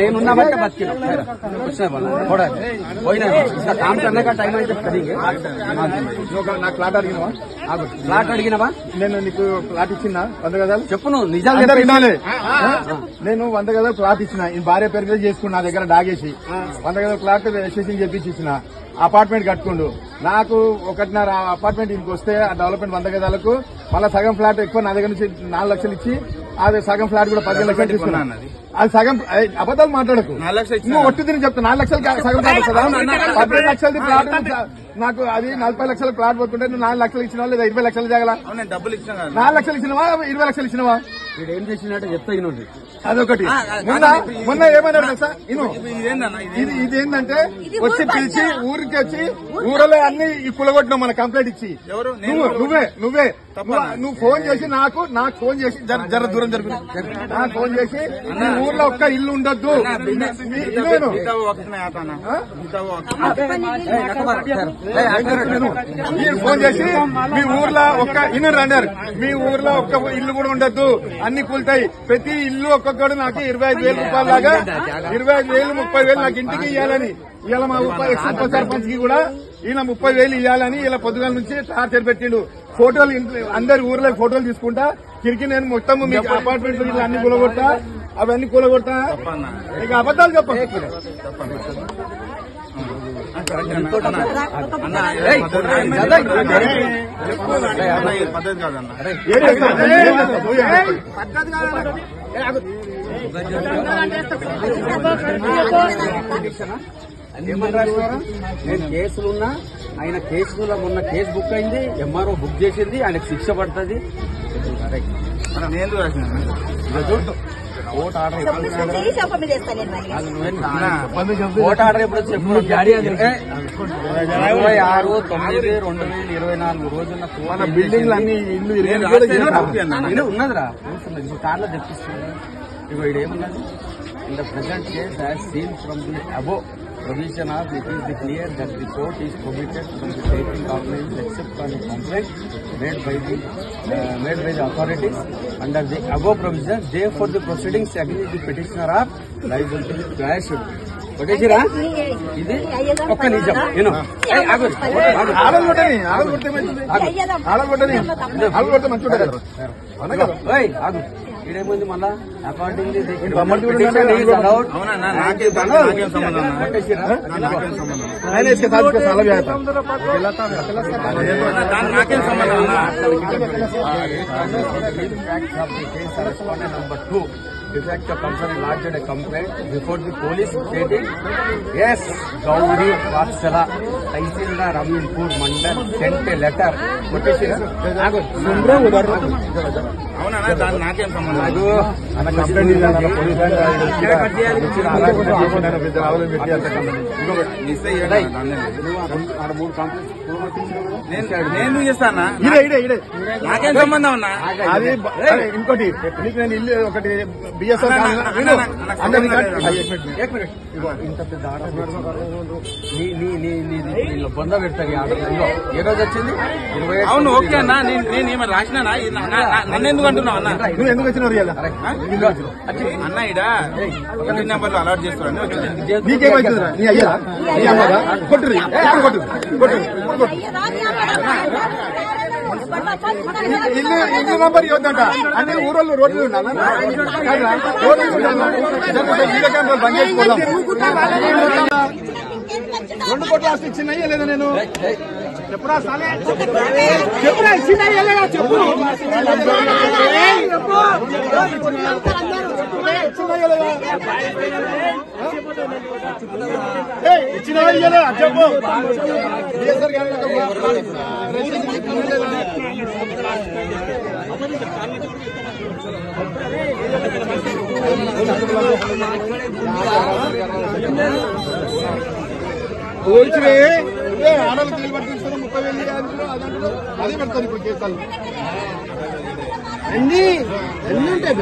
Train उन्ना बच्चा बच के कुछ नहीं बोला थोड़ा कोई नहीं इसका काम करने का टाइम అయితే करेंगे నాకు ప్లాట్ అడిగినవా ప్లాట్ అడిగినవా నేను నీకు ప్లాట్ ఇచ్చినా 100 గజాలు చెప్పు నువ్వు నిజాలు చెప్పాలి నేను 100 గజాలు ప్లాట్ ఇచ్చిన ఈ భార్య పేరు మీద చేసుకున్నా నా దగ్గర డాగేసి 100 గజాలు ప్లాట్ రిజిస్ట్రేషన్ చేపించి ఇచ్చిన అపార్ట్మెంట్ కట్టుకుండు నాకు 1.5 అపార్ట్మెంట్ ఇంటికి వస్తే ఆ డెవలప్మెంట్ 100 గజాలకు మళ్ళీ సగం ఫ్లాట్ ఎక్కువ నా దగ్గర నుంచి 4 లక్షలు ఇచ్చి అది సగం ఫ్లాట్ కూడా 15 లక్షలు తీసుకున్నాను అది సగం అబద్దాలు మాట్లాడకు నువ్వు ఒట్టి తిని చెప్తా 4 లక్షలు సగం ఫ్లాట్ వస్తుందా 15 లక్షలది ప్లాట్ నాకు అది 40 లక్షల ప్లాట్ పోతుంటే నువ్వు 4 లక్షలు ఇచ్చినావా లేదా 20 లక్షలు జాగలా 4 లక్షలు ఇచ్చినవా 20 లక్షలు ఇచ్చినవా వీడు ఏం చేసినట్టు చెప్తా ఇనుంది అదొకటి మొన్న ఏమన్నాడు తెలుసా ఇదేంటంటే వచ్చి పిలిచి ఊరికి వచ్చి ఊరలో అన్ని కులగొట్టినావు మన కంప్లైంట్ ఇచ్చి నువ్వే నువ్వు ఫోన్ చేసి నాకు ఫోన్ చేసి జర దూరం జరుగు నాకు ఫోన్ చేసి నీ ఊర్లో ఒక్క ఇల్లు ఉండొద్దు ఫోన్ చేసి మీ ఊర్లో ఒక్క ఇన్నర్ అన్నారు మీ ఊర్లో ఒక్క ఇల్లు కూడా ఉండొద్దు అన్ని కూలుతాయి ప్రతి ఇల్లు ఒక్కొక్కడు నాకు 25,000 రూపాయల లాగా 25,000 30,000 నాకు ఇంటికి ఇవ్వాలని ఇలా మా ఉప సర్పంచ్ కి కూడా ఈయన 30,000 ఇవ్వాలని ఇలా పొద్దుగాల నుంచి టార్చర్ పెట్టిండు ఫోటోలు అందరి ఊర్లో ఫోటోలు తీసుకుంటా తిరిగి నేను మొత్తం మీకు అపార్ట్మెంట్ అన్ని కూలగొట్టా అవన్నీ కూలగొట్టా ఇక అబద్దాలు చెప్పండి నేను కేసులున్నా ఆయన కేసులో మొన్న కేసు బుక్ అయింది ఎంఆర్ఓ బుక్ చేసింది ఆయనకు శిక్ష పడుతుంది ఓట్ ఆర్డర్ ఎప్పుడు చెప్పు 26/9/2024 రోజున మన బిల్డింగ్లు అన్ని ఇల్లు ఉన్నదిరా కార్లో తెప్పిస్తుంది ఇగో ఇదేమున్నది in the present case as seen from the above provision of it is clear that the court is prohibited from taking complaints except on a complaint made by the authorities under the above provision. Therefore, the proceedings against the petitioner are liable to be quashed. కొట్టేసిరా ఇది ఒక్క నిజం నేను ఆగు ఇదేముంది మళ్ళా according number 2 effect of concern lodged a complaint before the police stating yes Gauri Vatsala Tahsildar Raminpur Mandal sent a letter కొట్టేసిరా అవునా దాని నాకేం సంబంధం లేదు అన్న కంప్లైంట్ నేను చేస్తానా నాకేం సంబంధం ఉన్నా అది ఇంకోటి నీకు నేను ఇల్లు ఒకటి బిఎస్ఆర్ ఇంత పెద్ద బొంద పెడతాను ఏ రోజు వచ్చింది 20. అవును ఓకే అన్నా నేను ఏమైనా రాసినా నన్ను ఎందుకు అంటున్నావు అన్న నువ్వు ఎందుకు వచ్చినావు అన్న ఇడ ఒక నెంబర్లో అలర్ట్ చేస్తున్నాను నీకేమైతుందిరా నీ అయ్యా నీ అమ్మదా కొట్టుర్రి ఇల్లు నంబర్ ఇవ్వద్దంట అన్ని ఊరోళ్ళు రోడ్లు వీడియో కెమెరాలు బంద్ చేసుకోవడం 2 కోట్ల ఆస్తి ఇచ్చినాయా లేదా నేను చెప్పురా చెప్పురా ఇచ్చినాయా లేదా చెప్పు ఇచ్చినాయా లేదా చెప్పు ఆడలకు అదే పెడతాను ఇప్పుడు కేసాలు. అన్ని ఉంటాయి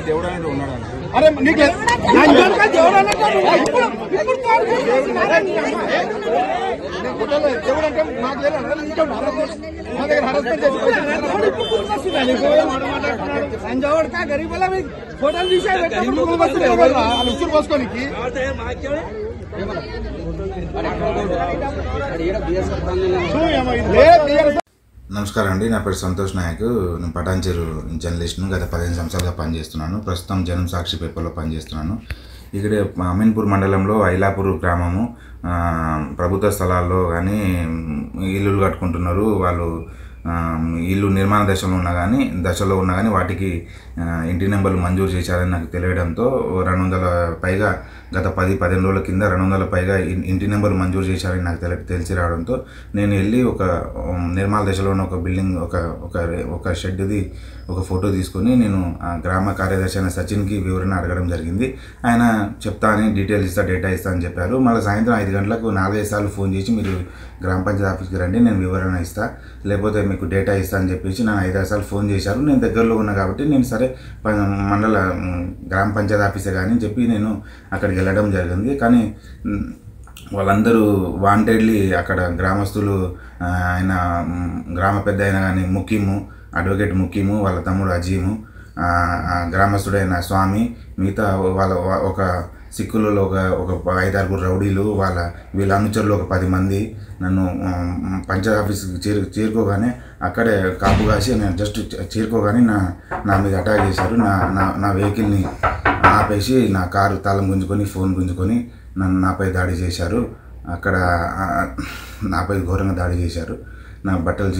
దేవుడు అనేది ఉన్నాడు. అరే నీకు దేవుడు అంటే మాకు మా దగ్గర హరాస్మెంట్ గరీబ్ ఫోటోలు తీసారు పోసుకోనికి నమస్కారం అండి, నా పేరు సంతోష్ నాయక్. నేను పటాన్చెరు జర్నలిస్ట్ను. గత 15 సంవత్సరాలుగా పనిచేస్తున్నాను. ప్రస్తుతం జనం సాక్షి పేపర్లో పనిచేస్తున్నాను. ఇక్కడ అమీన్పూర్ మండలంలో ఐలాపూర్ గ్రామము ప్రభుత్వ స్థలాల్లో కానీ ఇల్లులు కట్టుకుంటున్నారు. వాళ్ళు ఇల్లు నిర్మాణ దశలో ఉన్నా కానీ వాటికి ఇంటి నెంబర్లు మంజూరు చేశారని నాకు తెలియడంతో 200 పైగా గత 10-15 రోజుల కింద 200 పైగా ఇంటి నెంబర్లు మంజూరు చేశారని నాకు తెలిసి రావడంతో నేను వెళ్ళి ఒక నిర్మాణ దశలో ఉన్న ఒక బిల్డింగ్ ఒక షెడ్ది ఒక ఫోటో తీసుకొని నేను గ్రామ కార్యదర్శి అయిన సచిన్కి వివరణ అడగడం జరిగింది. ఆయన చెప్తా అని డీటెయిల్స్ డేటా ఇస్తా అని చెప్పారు. మళ్ళీ సాయంత్రం 5 గంటలకు 4-5 సార్లు ఫోన్ చేసి మీరు గ్రామ పంచాయతీ ఆఫీస్కి రండి, నేను వివరణ ఇస్తా, లేకపోతే మీకు డేటా ఇస్తా అని చెప్పేసి నన్ను 5-6 సార్లు ఫోన్ చేశారు. నేను దగ్గరలో ఉన్నా కాబట్టి నేను సరే మండల గ్రామ పంచాయతీ ఆఫీసే కానీ చెప్పి నేను అక్కడికి వెళ్ళడం జరిగింది. కానీ వాళ్ళందరూ వాంటెడ్లీ అక్కడ గ్రామస్తులు ఆయన గ్రామ పెద్ద అయినా కానీ అడ్వకేట్ ముకీము, వాళ్ళ తమ్ముడు అజీము, గ్రామస్తుడైన స్వామి, మిగతా వాళ్ళ ఒక సిక్కులలో ఒక 5-6 రౌడీలు, వీళ్ళ అనుచరులు ఒక 10 మంది నన్ను పంచాయతీ ఆఫీస్కి చేరుకోగానే అక్కడే కాపు కాసి నేను జస్ట్ చేరుకోగానే నా మీద అటాక్ చేశారు. నా వెహికల్ని ఆపేసి నా కారు తాళం గుంజుకొని ఫోన్ గుంజుకొని నాపై దాడి చేశారు. అక్కడ నాపై ఘోరంగా దాడి చేశారు. నా బట్టలు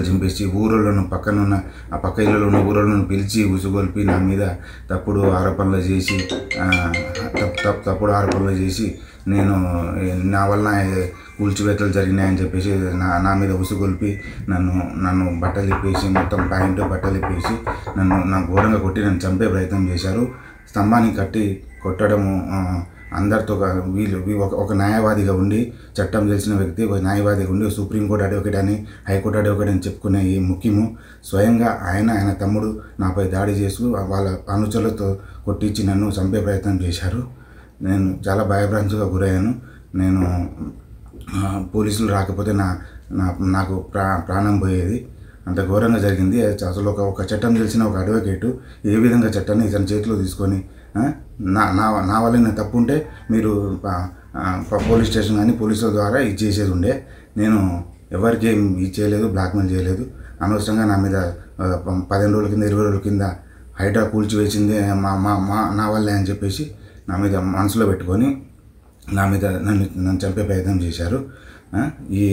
చింపేసి ఊరోళ్ళను పక్కనున్న ఆ పక్క ఇళ్ళలో ఉన్న ఊరోళ్ళను పిలిచి ఉసుగొల్పి నా మీద తప్పుడు ఆరోపణలు చేసి నేను నా వల్ల కూల్చివేతలు జరిగినాయని చెప్పేసి నా మీద ఉసుగొల్పి నన్ను బట్టలు ఇప్పేసి మొత్తం ప్యాంటు బట్టలు ఇప్పేసి నన్ను ఘోరంగా కొట్టి నన్ను చంపే ప్రయత్నం చేశారు. స్తంభానికి కట్టి కొట్టడము, అందరితో వీళ్ళు ఒక న్యాయవాదిగా ఉండి చట్టం తెలిసిన వ్యక్తి ఒక న్యాయవాదిగా ఉండి సుప్రీంకోర్టు అడ్వకేట్ అని హైకోర్టు అడ్వకేట్ అని చెప్పుకునే ఈ ముఖ్యము స్వయంగా ఆయన తమ్ముడు నాపై దాడి చేస్తూ వాళ్ళ అనుచరులతో కొట్టించి నన్ను చంపే ప్రయత్నం చేశారు. నేను చాలా భయభ్రాంతిగా గురయ్యాను. నేను పోలీసులు రాకపోతే నాకు ప్రాణం పోయేది. అంత ఘోరంగా జరిగింది. అసలు ఒక చట్టం తెలిసిన ఒక అడ్వకేటు ఏ విధంగా చట్టాన్ని ఇతని చేతిలో తీసుకొని నా వల్ల నేను తప్పు ఉంటే మీరు పోలీస్ స్టేషన్ కానీ పోలీసుల ద్వారా ఇది చేసేది ఉండే. నేను ఎవరికి ఏం ఇది చేయలేదు, బ్లాక్మెయిల్ చేయలేదు. అనవసరంగా నా మీద 15 రోజుల కింద 20 రోజుల కింద హైడ్రా కూల్చివేసింది నా వల్లే అని చెప్పేసి నా మీద మనసులో పెట్టుకొని నన్ను చంపే ప్రయత్నం చేశారు. ఈ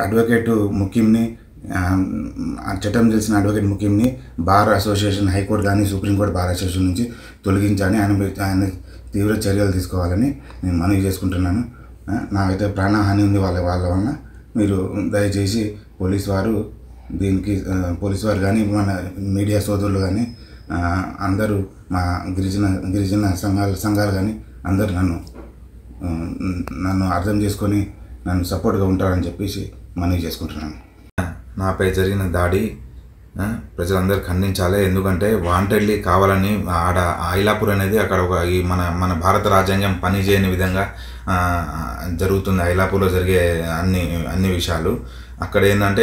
అడ్వకేటు ముఖ్యంని చట్టం తెలిసిన అడ్వకేట్ ముఖ్యంని బార్ అసోసియేషన్ హైకోర్టు కానీ సుప్రీంకోర్టు బార్ అసోసియేషన్ నుంచి తొలగించాలని ఆయన తీవ్ర చర్యలు తీసుకోవాలని నేను మనవి చేసుకుంటున్నాను. నాకైతే ప్రాణహాని ఉంది వాళ్ళ వలన. మీరు దయచేసి పోలీసు వారు కానీ మన మీడియా సోదరులు కానీ అందరూ మా గిరిజన సంఘాలు కానీ అందరూ నన్ను అర్థం చేసుకొని నన్ను సపోర్ట్గా ఉంటారని చెప్పేసి మనవి చేసుకుంటున్నాను. నాపై జరిగిన దాడి ప్రజలందరూ ఖండించాలి. ఎందుకంటే వాంటెడ్లీ కావాలని ఐలాపూర్ అనేది అక్కడ మన భారత రాజ్యాంగం పనిచేయని విధంగా జరుగుతుంది. ఐలాపూర్లో జరిగే అన్ని విషయాలు అక్కడ ఏంటంటే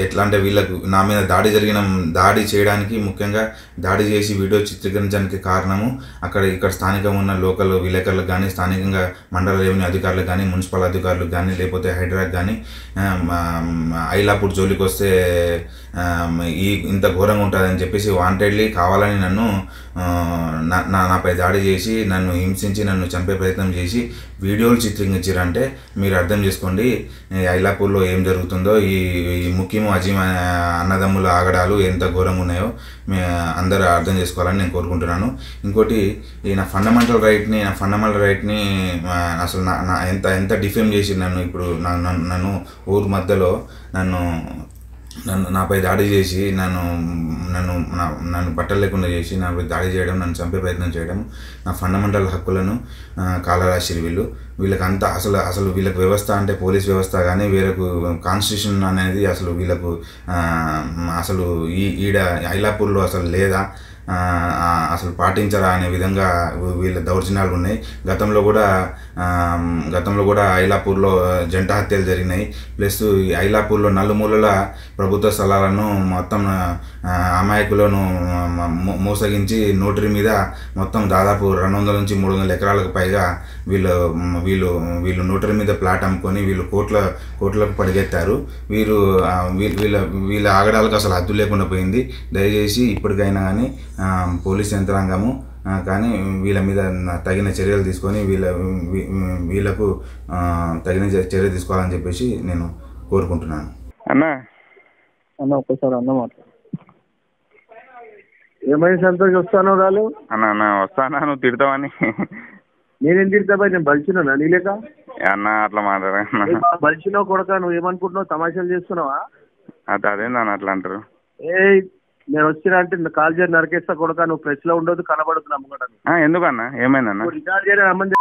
ఎట్లా అంటే వీళ్ళకు నా మీద దాడి చేయడానికి ముఖ్యంగా దాడి చేసి వీడియో చిత్రీకరించడానికి కారణము ఇక్కడ స్థానికంగా ఉన్న లోకల్ విలేకరులకు కానీ స్థానికంగా మండల రెవెన్యూ అధికారులకు కానీ మున్సిపల్ అధికారులకు కానీ లేకపోతే హైడ్రాక్ కానీ ఐలాపూర్ జోలికి వస్తే ఇంత ఘోరంగా ఉంటుందని చెప్పేసి వాంటెడ్లీ కావాలని నాపై దాడి చేసి నన్ను హింసించి నన్ను చంపే ప్రయత్నం చేసి వీడియోలు చిత్రీకరించారంటే మీరు అర్థం చేసుకోండి ఐలాపూర్లో ఏం జరుగుతుందో. ఈ ముఖ్యము అజీమ్ అన్నదమ్ముల ఆగడాలు ఎంత ఘోరంగా ఉన్నాయో అందరూ అర్థం చేసుకోవాలని నేను కోరుకుంటున్నాను. ఇంకోటి నా ఫండమెంటల్ రైట్ని అసలు ఎంత డిఫేమ్ చేసి నన్ను ఇప్పుడు నన్ను ఊరు మధ్యలో నన్ను నాపై దాడి చేసి నన్ను బట్టలు లేకుండా చేసి నాపై దాడి చేయడం, నన్ను చంపే ప్రయత్నం చేయడం, నా ఫండమెంటల్ హక్కులను కాలరాశిరు వీళ్ళకంతా అసలు వీళ్ళకి వ్యవస్థ అంటే పోలీస్ వ్యవస్థ కానీ వీళ్ళకు కాన్స్టిట్యూషన్ అనేది అసలు వీళ్ళకు అసలు ఈడ ఐలాపూర్లో అసలు లేదా, అసలు పాటించరా అనే విధంగా వీళ్ళ దౌర్జన్యాలు ఉన్నాయి. గతంలో కూడా ఐలాపూర్లో జంట హత్యలు జరిగినాయి. ప్లస్ ఐలాపూర్లో నలుమూలల ప్రభుత్వ స్థలాలను మొత్తం అమాయకులను మోసగించి నోటరీ మీద మొత్తం దాదాపు 200 నుంచి 300 ఎకరాలకు పైగా వీళ్ళు నోటరీ మీద ప్లాట్ అమ్ముకొని వీళ్ళు కోట్లకు పడిగెత్తారు. వీళ్ళ ఆగడాలకు అసలు హద్దు లేకుండా పోయింది. దయచేసి ఇప్పటికైనా కానీ పోలీస్ యంత్రాంగము కానీ వీళ్ళ మీద తగిన చర్యలు తీసుకొని వీళ్ళకు తగిన చర్య తీసుకోవాలని చెప్పేసి నేను కోరుకుంటున్నాను. అన్న ఒక్కసారి అన్న మాట్లాడు. ఏమైనా సంతోషం వస్తానో రాలు అన్న వస్తానా, నువ్వు తిడతావని. నేనేం తిడతా బాయ్, నేను బలిచినా నీ లేక అన్న అట్లా మాట్లాడ బలిచినావు కొడక. నువ్వు ఏమనుకుంటున్నావు, తమాషాలు చేస్తున్నావా? అదేందన్న అట్లా అంటారు? నేను వచ్చినా అంటే కాల్ చేసి నరికేస్తా కొడక. నువ్వు ప్రెస్ లో ఉండదు, కనబడుతుంది అమ్మకట. ఎందుకన్నా ఏమైందన్న? రికార్డ్ చేయడం అమ్మని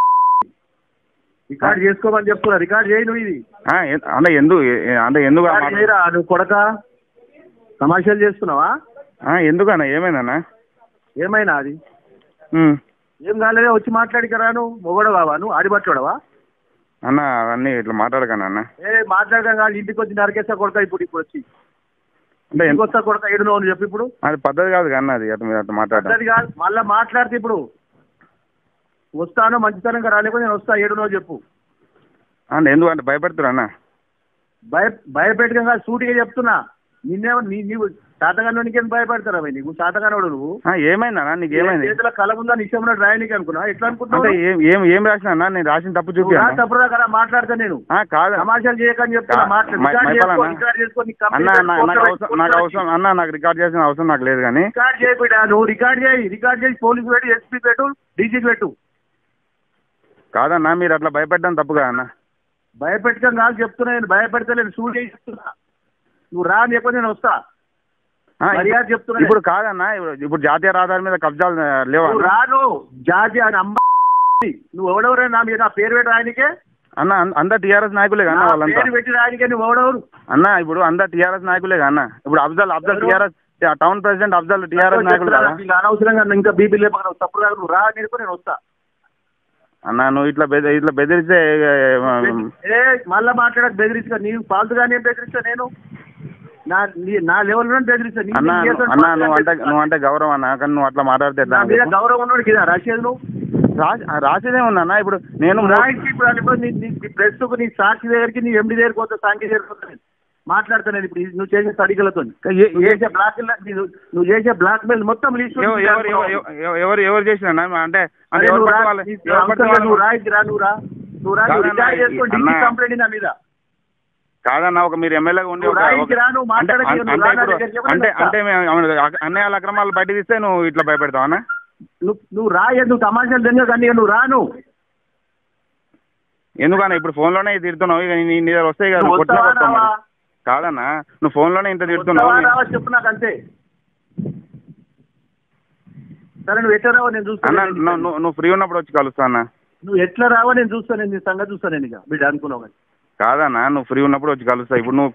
రికార్డ్ చేసుకోమని చెప్తున్నా. రికార్డ్ చేయి నువ్వు. ఇది అంటే ఎందుకు చేయరా నువ్వు కొడక? తమాషాలు చేస్తున్నావా? ఎందుకన్నా ఏమైందన్నా? ఏమైనా అది ఏం కాలేదా? వచ్చి మాట్లాడికరా. నువ్వు మొగడవా? నువ్వు ఆడిపట్టుడవా? అన్న అవన్నీ ఇట్లా మాట్లాడకన్నా అన్న. మాట్లాడడం కాదు, ఇంటికి వచ్చి నరికేస్తా కొడక. ఇప్పుడు వచ్చి ఇంటికి వస్తా కొడక. ఏడు నువ్వు చెప్పి ఇప్పుడు అది పద్ధతి కాదు కన్నా. అది అట్లా మాట్లాడదు పద్ధతి కాదు. మళ్ళీ మాట్లాడితే ఇప్పుడు వస్తాను మంచితనంగా రాలేకపోతే నేను వస్తా. ఏడు నువ్వు చెప్పు. ఎందుకంటే భయపెడుతురా అన్న? భయపెట్టడం కాదు, సూటిగా చెప్తున్నా. నీవు శాతగానోనికి ఏం భయపడతారా? నీకు శాతగానోడు నువ్వు. ఏమైందన్నా? నీకు ఏమైంది? చేతిలో కళ ఉందా నిశ్చయం రాయనికి అనుకున్నా? ఎట్లా అనుకుంటున్నా? ఏం రాసిన అన్న? నేను రాసిన తప్పు చూపి తప్పుదా కదా మాట్లాడతా. నేను కాదు సమాచారం చేయకని చెప్తున్నా. నాకు అవసరం అన్న, నాకు రికార్డ్ చేసిన అవసరం నాకు లేదు. కానీ రికార్డ్ చేయబిడ్డా, నువ్వు రికార్డ్ చేసి పోలీసు పెట్టు, ఎస్పీ పెట్టు, డీజీకి పెట్టు. కాదన్నా, మీరు అట్లా భయపెట్టడం తప్పు కదా అన్న? భయపెట్టడం కాదు చెప్తున్నా. నేను భయపెడతలేను, సూట్ చేసి చెప్తున్నా. నువ్వు రా అని చెప్పి నేను వస్తా. చెప్తున్నా. ఇప్పుడు కాదన్నా, ఇప్పుడు జాతీయ రహదారి మీద కబ్జాలు లేవా? రాను జాతీయ అమ్మ. నువ్వు ఎవడెవరైనా నా మీద పేరు పెట్టి రాయనికే అన్న? అందరు టీఆర్ఎస్ నాయకులే కన్నా వాళ్ళంతా. పేరు పెట్టి రాయనికే నువ్వు ఎవడెవరు అన్న? ఇప్పుడు అందరు టీఆర్ఎస్ నాయకులే కన్నా. ఇప్పుడు Afzal TRS town president Afzal TRS నాయకులు కదా. అనవసరంగా ఇంకా బీపీ లేపక తప్పుడు నువ్వు రా నేర్చుకో, నేను వస్తా. అన్న నువ్వు ఇట్లా బెదిరిస్తే మళ్ళా మాట్లాడక బెదిరిస్తా. నీవు ఫాల్తుగానే బెదిరిస్తా. నేను నా లెవెల్ లో బెదిరిస్తా. నువ్వు అంటే గౌరవం అన్న, కానీ నువ్వు అట్లా మాట్లాడితే గౌరవం ఉన్నాడు కదా రాసేది. నువ్వు రాసేదే ఉందన్న. ఇప్పుడు నేను ప్రెస్ కు నీ సాక్షి దగ్గరికి, నీ ఎండి దగ్గరికి పోతా, సాంఘి దగ్గరికి పోతా. మాట్లాడతాను ఇప్పుడు నువ్వు చేసే తడికలతో. నువ్వు చేసే బ్లాక్ మెయిల్ మొత్తం ఎవరు చేసిన అంటే నువ్వు కంప్లైంట్ నా మీద కాదన్నా. ఒక మీరు ఎమ్మెల్యేగా ఉండి అంటే అన్నయ్య అక్రమాలు బయట తీస్తే నువ్వు ఇట్లా భయపెడతావు అన్న? నువ్వు నువ్వు తమాషాలు తెలియదు కానీ నువ్వు రాను. ఎందుకన్నా ఇప్పుడు ఫోన్ లోనే తిడుతున్నావు? ఇక నీ దగ్గర వస్తాయి కదా. కాదన్నా, నువ్వు ఫోన్ లోనే ఇంత తిడుతున్నావు. చెప్పు నాకు అంతే. సరే నువ్వు ఎట్లా రావో నేను చూస్తాను. నువ్వు ఫ్రీ ఉన్నప్పుడు వచ్చి కలుస్తా అన్న. నువ్వు ఎట్లా రావో నేను చూస్తాను. నేను నీ సంగతి చూస్తాను. నేను ఇక బిడ్డ అనుకున్నావు. కాదన్నా, నువ్వు ఫ్రీ ఉన్నప్పుడు వచ్చి కలుస్తా. ఇప్పుడు నువ్వు